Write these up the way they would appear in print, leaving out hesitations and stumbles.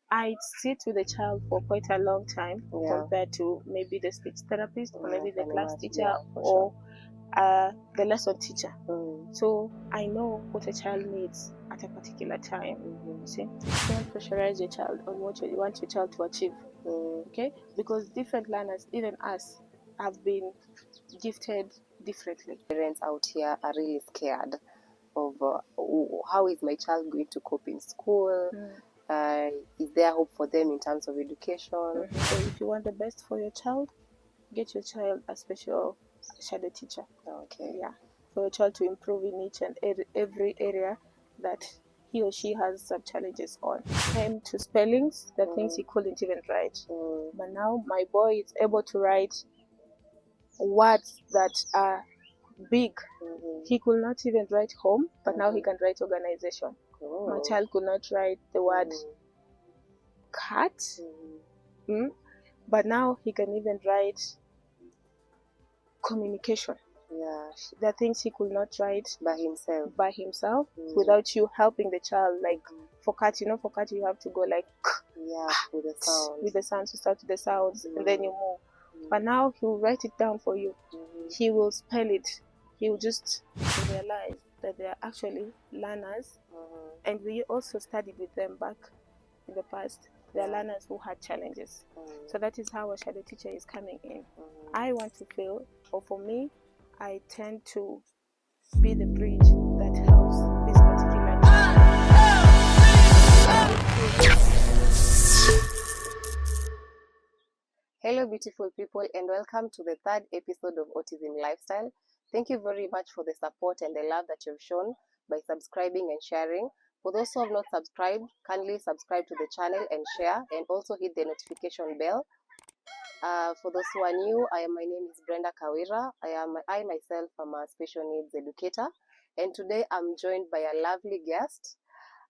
I sit with the child for quite a long time compared to maybe the speech therapist or maybe the class teacher or the lesson teacher. So I know what a child needs at a particular time. You see, you don't pressurize your child on what you want your child to achieve. Okay, because different learners, even us, have been gifted differently. Parents out here are really scared of how is my child going to cope in school. Is there hope for them in terms of education? So if you want the best for your child, get your child a special shadow teacher. Okay. Yeah, for your child to improve in each and every area that he or she has some challenges on. Came to spellings, the things he couldn't even write. But now my boy is able to write words that are big. He could not even write home, but now he can write organization. My child could not write the word cat, but now he can even write communication. Yeah. The things he could not write by himself without you helping the child. Like for cat, for cat you have to go like with the sounds. With the sounds, you start with the sounds and then you move. But now he will write it down for you. He will spell it. He will just realize that they are actually learners, and we also studied with them back in the past. They are learners who had challenges. So that is how a shadow teacher is coming in. I want to feel, or for me, I tend to be the bridge that helps this particular Hello beautiful people, and welcome to the third episode of Autism Lifestyle. Thank you very much for the support and the love that you've shown by subscribing and sharing. For those who have not subscribed, kindly subscribe to the channel and share, and also hit the notification bell. For those who are new, my name is Brenda Kawira. I myself am a special needs educator, and today I'm joined by a lovely guest,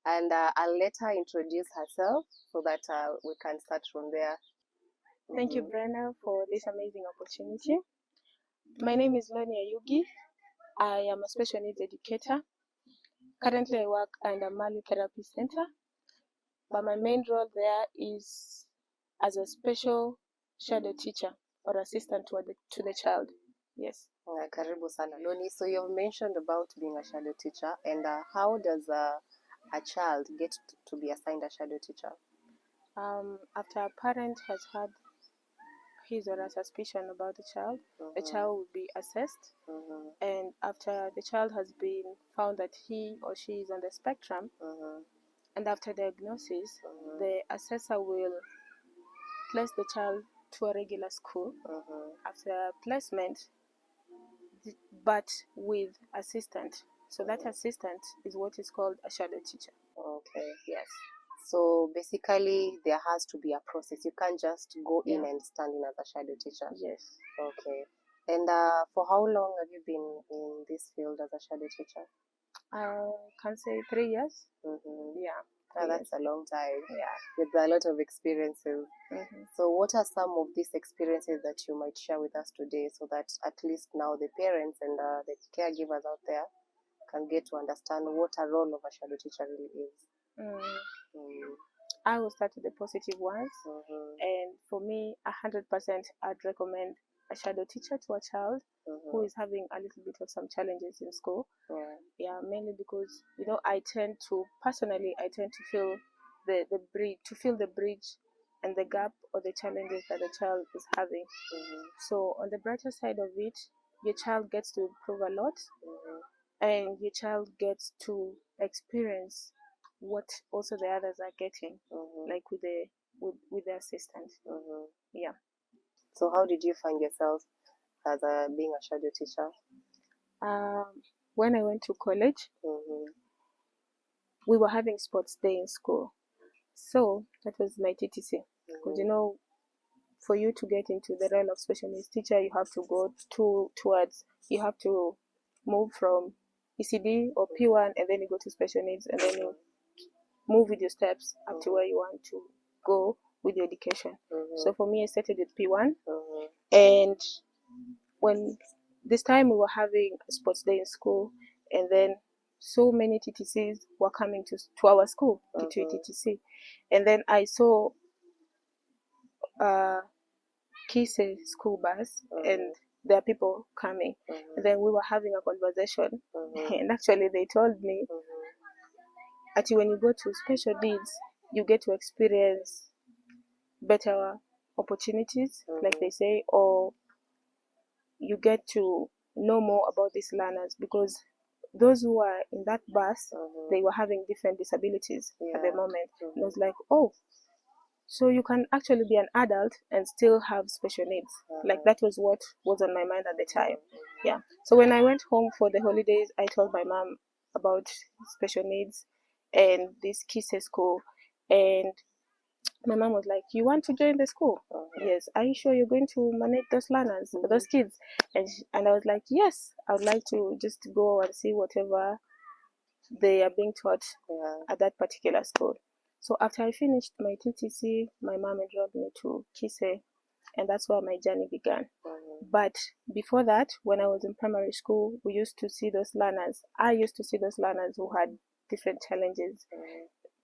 and I'll let her introduce herself so that we can start from there. Thank you, Brenda, for this amazing opportunity. My name is Lonny Ayugi. I am a special needs educator. Currently, I work under Mali Therapy Center, but my main role there is as a special shadow teacher or assistant to the child. Yes. Karibu sana Lonny. So you've mentioned about being a shadow teacher, and how does a child get to be assigned a shadow teacher? After a parent has had his or her suspicion about the child, the child will be assessed, and after the child has been found that he or she is on the spectrum, and after diagnosis, the assessor will place the child to a regular school after placement, but with assistant. So that assistant is what is called a shadow teacher. Okay. Yes. So basically, there has to be a process. You can't just go in and stand in as a shadow teacher. Yes. Okay. And for how long have you been in this field as a shadow teacher? I can say 3 years. Yeah. That's a long time. Yeah. With a lot of experiences. So what are some of these experiences that you might share with us today, so that at least now the parents and the caregivers out there can get to understand what a role of a shadow teacher really is? I will start with the positive ones, and for me, 100%, I'd recommend a shadow teacher to a child who is having a little bit of some challenges in school. Yeah, mainly because I tend to feel the bridge and the gap or the challenges that the child is having. So on the brighter side of it, your child gets to improve a lot, and your child gets to experience what also the others are getting, like with the assistant. Yeah. So how did you find yourself as being a shadow teacher? When I went to college, we were having sports day in school, so that was my TTC. Because for you to get into the role of special needs teacher, you have to go you have to move from ECD or P1, and then you go to special needs, and then you move with your steps up to where you want to go with your education. So for me, I started with P1, and when this time we were having a sports day in school, and then so many TTCs were coming to our school, to TTC. And then I saw Kise school bus, and there are people coming. And then we were having a conversation, and actually they told me that when you go to special needs, you get to experience better opportunities, like they say, or you get to know more about these learners, because those who are in that bus, they were having different disabilities at the moment. And I was like, oh, so you can actually be an adult and still have special needs. Like that was what was on my mind at the time. Yeah. So when I went home for the holidays, I told my mom about special needs and this Kise school. And my mom was like, you want to join the school? Yes. Are you sure you're going to manage those learners, those kids? And I was like, yes, I would like to just go and see whatever they are being taught at that particular school. So after I finished my TTC, my mom enrolled me to Kise, and that's where my journey began. But before that, when I was in primary school, we used to see those learners. I used to see those learners who had different challenges.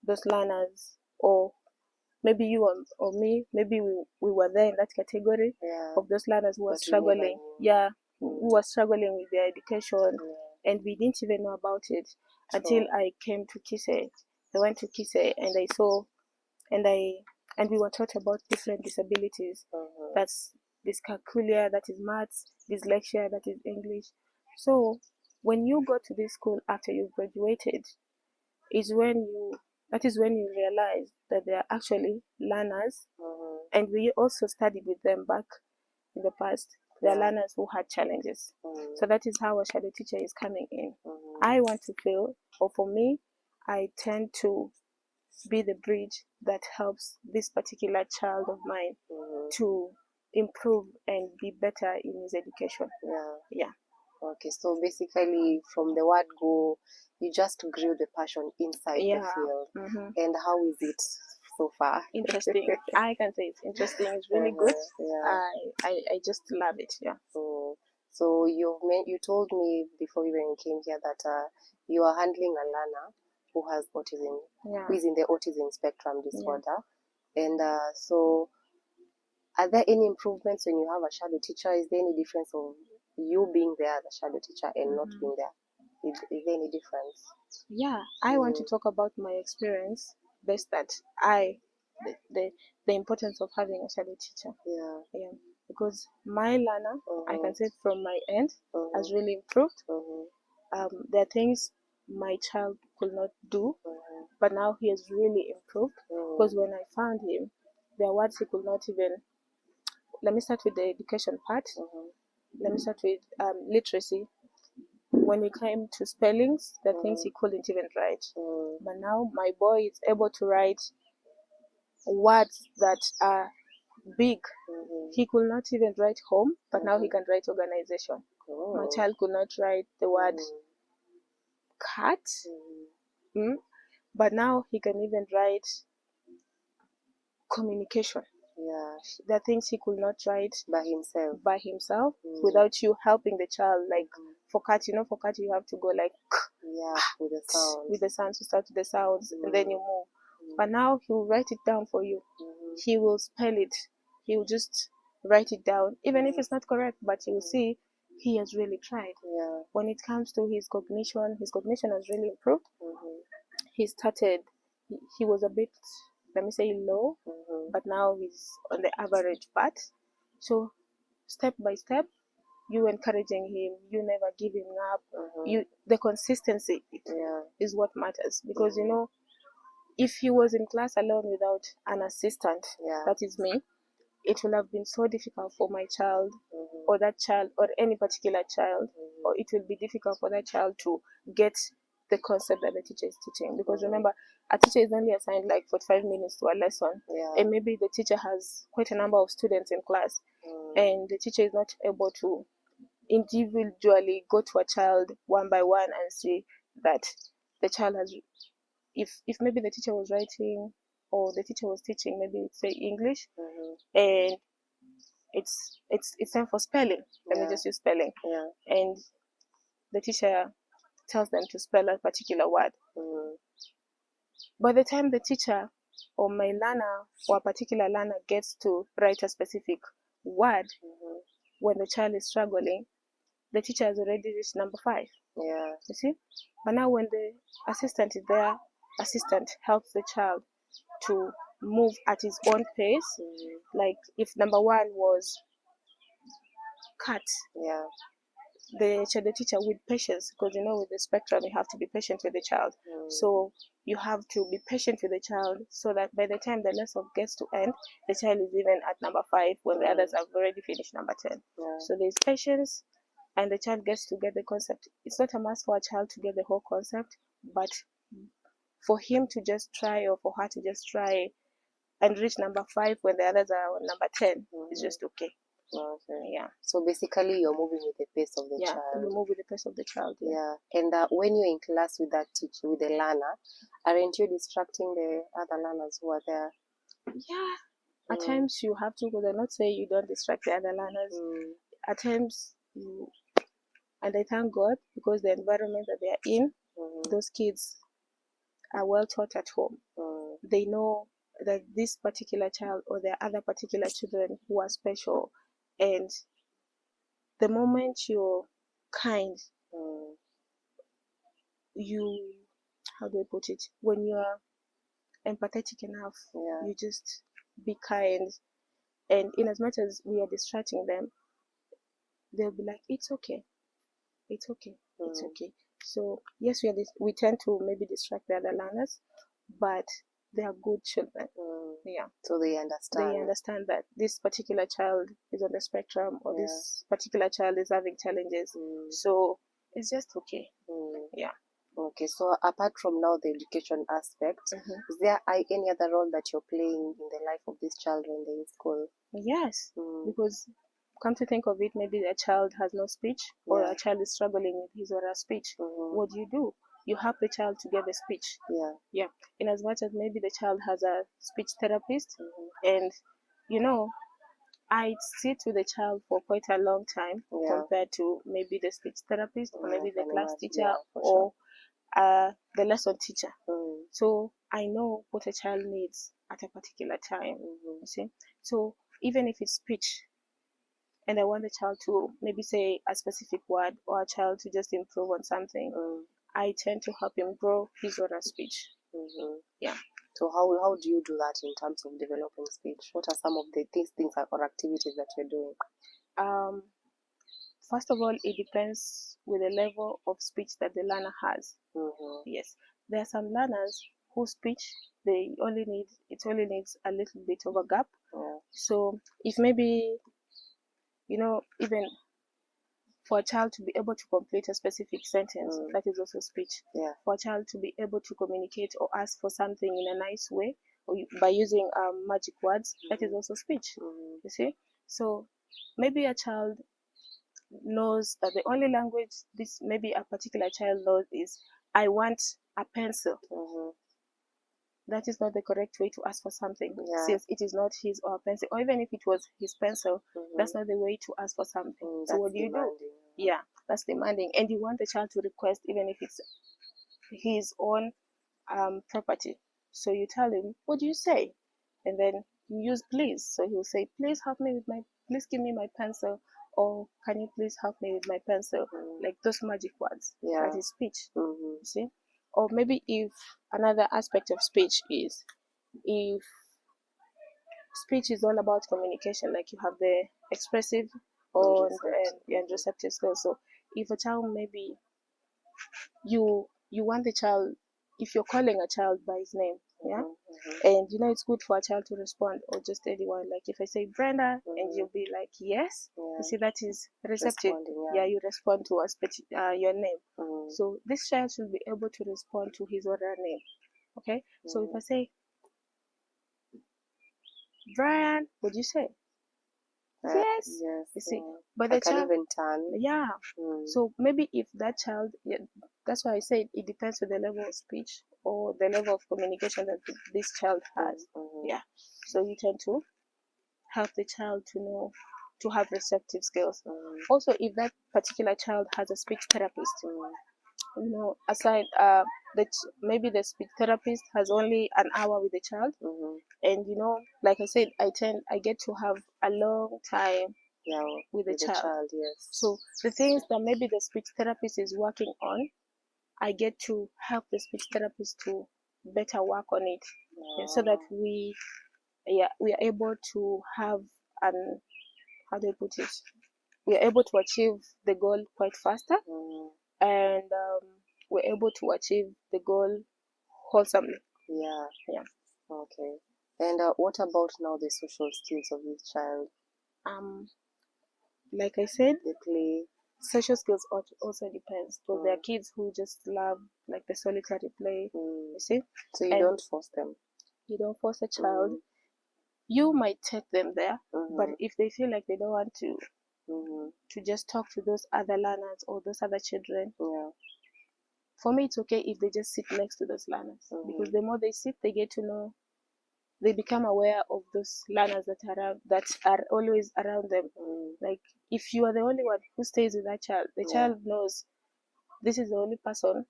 Those learners, or maybe you or me, maybe we were there in that category of those learners who were struggling. Yeah, who were struggling with their education, and we didn't even know about it until I came to Kise. I went to Kise and I saw, and we were taught about different disabilities. That's dyscalculia, that is maths, dyslexia, that is English. So when you go to this school after you've graduated, that is when you realize that they are actually learners, and we also studied with them back in the past. There are learners who had challenges. So that is how a shadow teacher is coming in. I want to feel, or for me, I tend to be the bridge that helps this particular child of mine to improve and be better in his education. Yeah. Okay, so basically from the word go, you just grew the passion inside the field. And how is it so far? Interesting. I can say it's interesting. It's really good. I just love it. Yeah. So you told me before you even came here that you are handling a learner who has autism, who is in the autism spectrum disorder. And so are there any improvements when you have a shadow teacher? Is there any difference of you being there as a shadow teacher and not being there? Is there any difference? Yeah, I want to talk about my experience based that the importance of having a shadow teacher. Yeah. Because my learner, I can say from my end, has really improved. There are things my child could not do, but now he has really improved. Because when I found him, there are words he could not even. Let me start with the education part. Let me start with literacy. When it came to spellings, the things he couldn't even write. But now my boy is able to write words that are big. He could not even write home, but now he can write organization. My child could not write the word cat, but now he can even write communication. There are things he could not write by himself without you helping the child. Like for cat, for cat you have to go like with the sounds, to start with the sounds, and then you move. But now he will write it down for you. He will spell it. He will just write it down, even if it's not correct, but you will see he has really tried. When it comes to his cognition has really improved. He started, he was a bit, let me say, low, but now he's on the average part. So step by step, you encouraging him, you never giving up. The consistency is what matters, because if he was in class alone without an assistant, that is me, it will have been so difficult for my child, or that child, or any particular child, or it will be difficult for that child to get the concept that the teacher is teaching. Because remember, a teacher is only assigned like 45 minutes to a lesson, and maybe the teacher has quite a number of students in class, and the teacher is not able to individually go to a child one by one and see that the child has, if maybe the teacher was writing, or the teacher was teaching, maybe say English, and it's time for spelling. Let me just use spelling. And the teacher tells them to spell a particular word. By the time the teacher or my learner or a particular learner gets to write a specific word when the child is struggling, the teacher has already reached number 5. Yeah. You see? But now when the assistant is there, assistant helps the child to move at his own pace. Like if number 1 was cat, Yeah. the teacher with patience, because with the spectrum you have to be patient with the child. So you have to be patient with the child so that by the time the lesson gets to end, the child is even at number 5 when the others have already finished number 10. So there's patience and the child gets to get the concept. It's not a must for a child to get the whole concept, but for him to just try or for her to just try and reach number 5 when the others are on number 10 is just okay. Okay. Yeah. So basically, you're moving with the pace of the child. Yeah, you move with the pace of the child. Yeah. And when you're in class with that teacher, with the learner, aren't you distracting the other learners who are there? Yeah. At times you have to, because I'm not saying you don't distract the other learners. At times you, and I thank God because the environment that they are in, those kids are well taught at home. They know that this particular child or there are other particular children who are special, and the moment you're kind, you, how do I put it, when you are empathetic enough, you just be kind, and in as much as we are distracting them, they'll be like, it's okay, it's okay, it's okay. So yes, we tend to maybe distract the other learners, but they are good children. Yeah. So they understand. They understand that this particular child is on the spectrum, or this particular child is having challenges. So it's just okay. Yeah. Okay, so apart from now the education aspect, is there any other role that you're playing in the life of these children in school? Yes, because come to think of it, maybe a child has no speech, or a child is struggling with his or her speech. What do? You help the child to get the speech. Yeah. In as much as maybe the child has a speech therapist, and I sit with the child for quite a long time compared to maybe the speech therapist, or maybe the class teacher, or the lesson teacher. So I know what a child needs at a particular time. You see? So even if it's speech, and I want the child to maybe say a specific word, or a child to just improve on something, I tend to help him grow his or her speech. Yeah. So how do you do that in terms of developing speech? What are some of the things or activities that you're doing? First of all, it depends with the level of speech that the learner has. Yes, there are some learners whose speech it only needs a little bit of a gap. So if maybe even for a child to be able to complete a specific sentence, that is also speech. For a child to be able to communicate or ask for something in a nice way, or by using magic words, that is also speech. You see, so maybe a child knows that the only language this maybe a particular child knows is, I want a pencil. That is not the correct way to ask for something, since it is not his or her pencil, or even if it was his pencil, that's not the way to ask for something. So what do you do? Yeah, that's demanding, and you want the child to request even if it's his own property. So you tell him, what do you say? And then you use please. So he'll say, please give me my pencil, or can you please help me with my pencil? Like those magic words. That is speech. You see? Or maybe if another aspect of speech is, if speech is all about communication, like you have the expressive and receptive skills. So if a child, maybe you want the child, if you're calling a child by his name, and it's good for a child to respond, or just anyone, like if I say Brenda, and you'll be like yes, you see, that is receptive. You respond to your name. So this child should be able to respond to his or her name. Okay, so if I say Brian, what do you say? Yes, you see, but the child even turn. So maybe if that child, that's why I said it depends on the level of speech or the level of communication that this child has. So you tend to help the child to know, to have receptive skills. Also, if that particular child has a speech therapist, aside maybe the speech therapist has only an hour with the child, and like I said, I get to have a long time with the child. Yes. So the things that maybe the speech therapist is working on, I get to help the speech therapist to better work on it, so that we are able to have an how do I put it? We are able to achieve the goal quite faster, and we're able to achieve the goal wholesomely. Yeah. Okay. And what about now the social skills of this child? Like I said, the play. Social skills also depends. So there are kids who just love like the solitary play. You see, so you don't force them. You don't force a child. You might take them there, but if they feel like they don't want to just talk to those other learners or those other children, for me it's okay if they just sit next to those learners, because the more they sit, they get to know, they become aware of those learners that are always around them. Like if you are the only one who stays with that child, the child knows this is the only person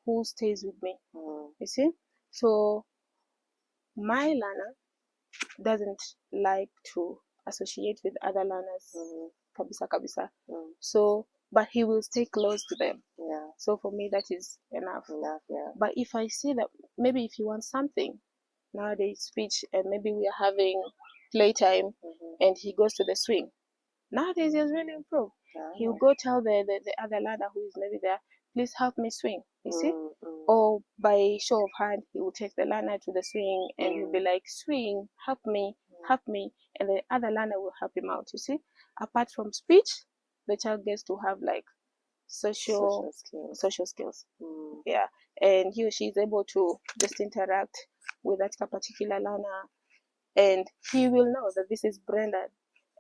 who stays with me. You see, so my learner doesn't like to associate with other learners, kabisa. So, but he will stay close to them. So for me, that is enough. But if I see that maybe if you want something nowadays, speech, and maybe we are having playtime, and he goes to the swing. Nowadays, he has really improved. He'll go tell the other learner who is maybe there, please help me swing. You see? Or by show of hand, he will take the learner to the swing, and he'll be like, swing, help me, and the other learner will help him out. You see? Apart from speech, the child gets to have like social skills. Yeah, and he or she is able to just interact with that particular learner, and he will know that this is Brenda,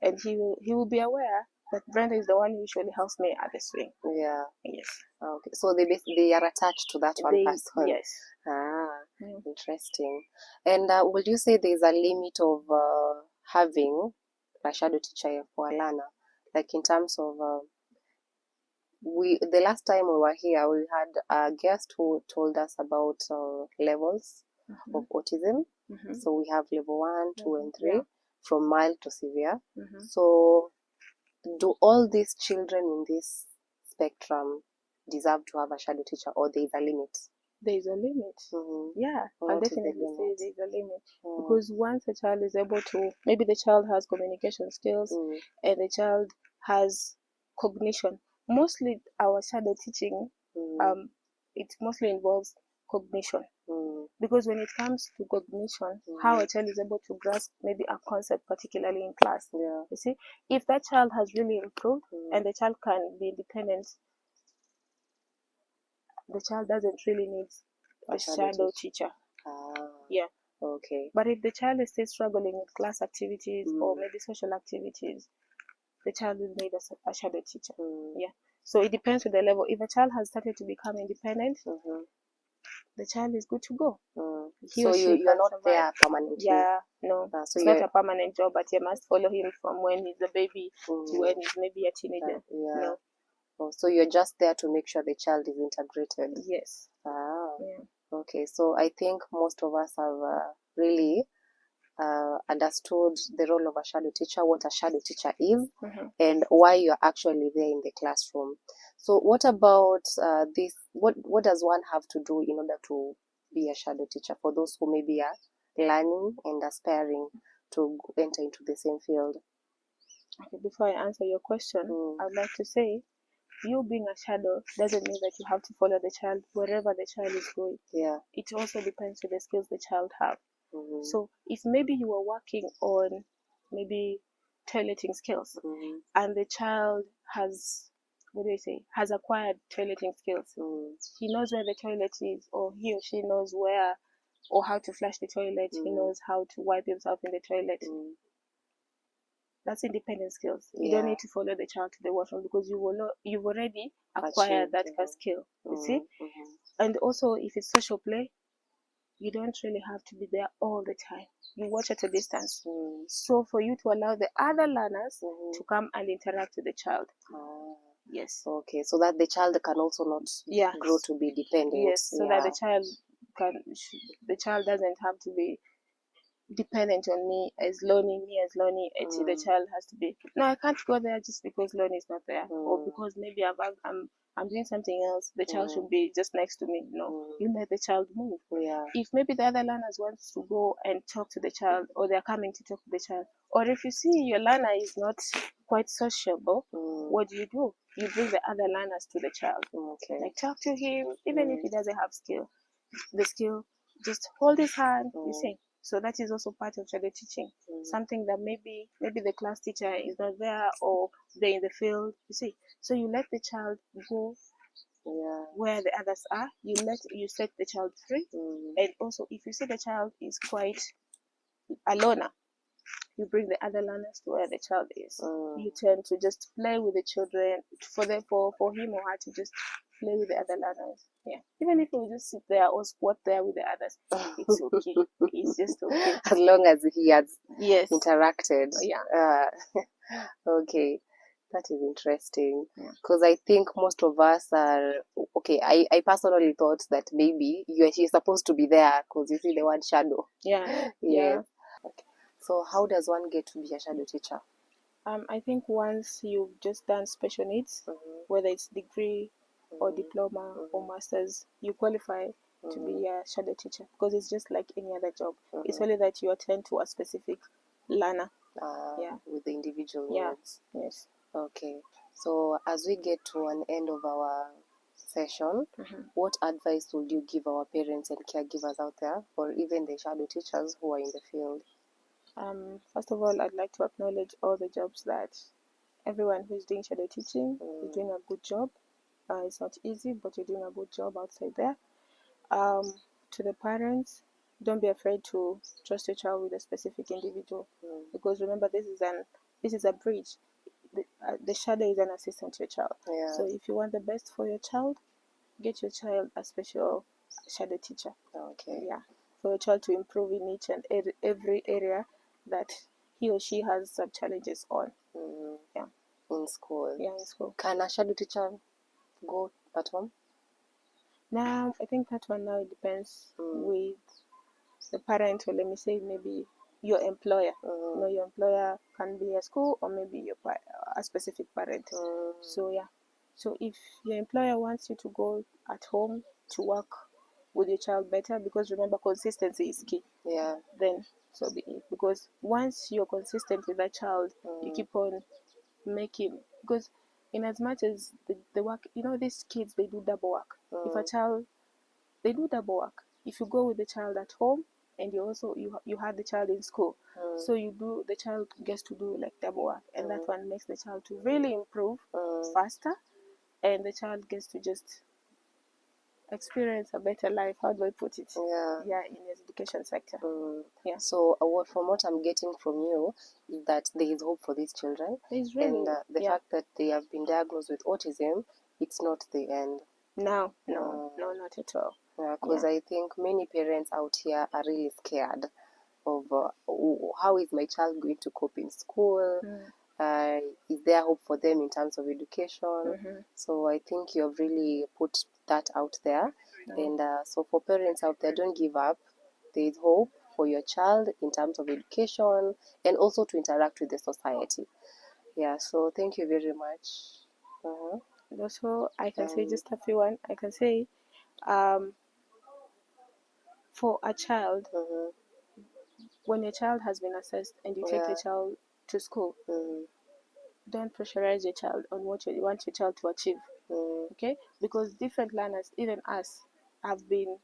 and he will be aware that Brenda is the one who usually helps me at the swing. Yes. Okay. So they are attached to that one person. Yes. Interesting. And would you say there is a limit of having a shadow teacher for a learner? Like in terms of the last time we were here, we had a guest who told us about levels of autism. So we have level 1, 2, and 3, from mild to severe. So do all these children in this spectrum deserve to have a shadow teacher, or there is a limit? There is a limit. Yeah, I'll definitely say there is a limit. Because once a child is able to, maybe the child has communication skills, and the child has cognition. Mostly our shadow teaching, it mostly involves cognition. Because when it comes to cognition, how a child is able to grasp maybe a concept, particularly in class. You see, if that child has really improved, and the child can be independent, the child doesn't really need a shadow teacher. Okay. But if the child is still struggling with class activities or maybe social activities, the child will need a shadow teacher. So it depends on the level. If a child has started to become independent, the child is good to go. So you're not there permanently? No. So it's not a permanent job, but you must follow him from when he's a baby to when he's maybe a teenager. No. So you're just there to make sure the child is integrated? Yes. Okay, so I think most of us have really understood the role of a shadow teacher, what a shadow teacher is, and why you're actually there in the classroom. So what about this? What does one have to do in order to be a shadow teacher, for those who maybe are learning and aspiring to enter into the same field? Okay, before I answer your question, I'd like to say, you being a shadow doesn't mean that you have to follow the child wherever the child is going. It also depends on the skills the child have. So if maybe you are working on maybe toileting skills, and the child has acquired toileting skills, he knows where the toilet is, or he or she knows where or how to flush the toilet, he knows how to wipe himself in the toilet. That's independent skills. You don't need to follow the child to the washroom, because you've already acquired that skill. You see? And also, if it's social play, you don't really have to be there all the time. You watch at a distance. So for you to allow the other learners to come and interact with the child. Yes. Okay, so that the child can also not grow to be dependent. Yes, so that the child doesn't have to be dependent on me as Lonny. The child has to be, no, I can't go there just because Lonny is not there, or because maybe I'm doing something else. The child should be just next to me. No, you let the child move. Yeah. If maybe the other learners wants to go and talk to the child, or they're coming to talk to the child, or if you see your learner is not quite sociable, what do? You bring the other learners to the child. Okay. Like, talk to him, even if he doesn't have the skill, just hold his hand. You see. So that is also part of shadow teaching. Something that maybe the class teacher is not there, or they're in the field. You see. So you let the child go where the others are. You set the child free. And also, if you see the child is quite a loner, you bring the other learners to where the child is. You tend to just play with the children, for him or her to just play with the other learners. Yeah. Even if we just sit there or squat there with the others, it's okay. It's just okay. As long as he has interacted. Yeah. Okay. That is interesting. Because I think most of us are, okay, I personally thought that maybe you're supposed to be there because you see the word shadow. Yeah. Yes. Okay. So how does one get to be a shadow teacher? I think once you've just done special needs, whether it's degree or diploma or master's, you qualify to be a shadow teacher, because it's just like any other job. It's only that you attend to a specific learner. With the individual needs. Yes. Okay. So as we get to an end of our session, what advice would you give our parents and caregivers out there, or even the shadow teachers who are in the field? First of all, I'd like to acknowledge all the jobs that everyone who's doing shadow teaching is doing a good job. It's not easy, but you're doing a good job outside there. To the parents, don't be afraid to trust your child with a specific individual, because remember, this is a bridge. The shadow is an assistant to your child. So if you want the best for your child, get your child a special shadow teacher. Okay. Yeah, for your child to improve in each and every area that he or she has some challenges on. Yeah. In school. Yeah, in school. Can a shadow teacher go at home? Now, I think that one now depends with the parent, or let me say maybe your employer. Your employer can be a school, or maybe a specific parent. So yeah. So if your employer wants you to go at home to work with your child better, because remember, consistency is key. Yeah. Then so be it. Because once you're consistent with that child, you keep on making, because in as much as the work, these kids, they do double work. If a child, they do double work. If you go with the child at home, and you also you had the child in school, so the child gets to do like double work, and that one makes the child to really improve faster, and the child gets to just experience a better life. How do I put it? Yeah, in the education sector. Yeah. So from what I'm getting from you is that there is hope for these children. There's really, and the fact that they have been diagnosed with autism, it's not the end. No, not at all. Because I think many parents out here are really scared of how is my child going to cope in school? Is there hope for them in terms of education? So I think you have really put that out there. And so for parents out there, don't give up. There is hope for your child in terms of education and also to interact with the society. Yeah, so thank you very much. Also, I can say just a few one. I can say, for a child, when your child has been assessed and you take the child to school, don't pressurize your child on what you want your child to achieve. Okay? Because different learners, even us, have been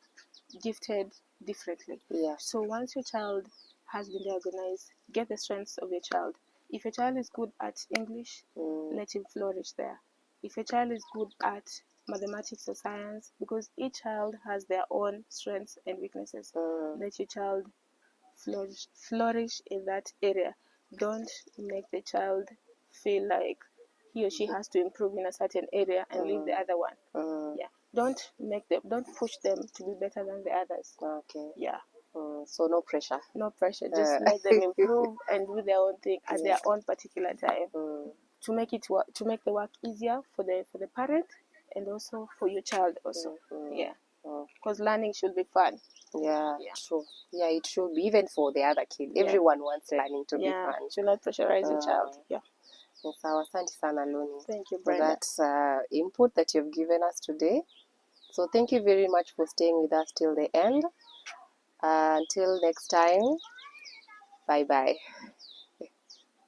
gifted differently. So once your child has been diagnosed, get the strengths of your child. If your child is good at English, let him flourish there. If your child is good at mathematics or science, because each child has their own strengths and weaknesses, let your child flourish in that area. Don't make the child feel like he or she has to improve in a certain area and leave the other one. Yeah. Don't push them to be better than the others. Okay. Yeah. So no pressure. No pressure. Just let them improve and do their own thing at their own particular time. to make the work easier for the parent and also for your child also. Yeah, because learning should be fun. Yeah, true. Yeah, it should be, even for the other kid. Everyone wants learning to be fun. Should not pressurize the child. Yeah. Sawa, asante sana Lonny. Thank you, for Brenda. that input that you've given us today. So thank you very much for staying with us till the end. Until next time, bye bye.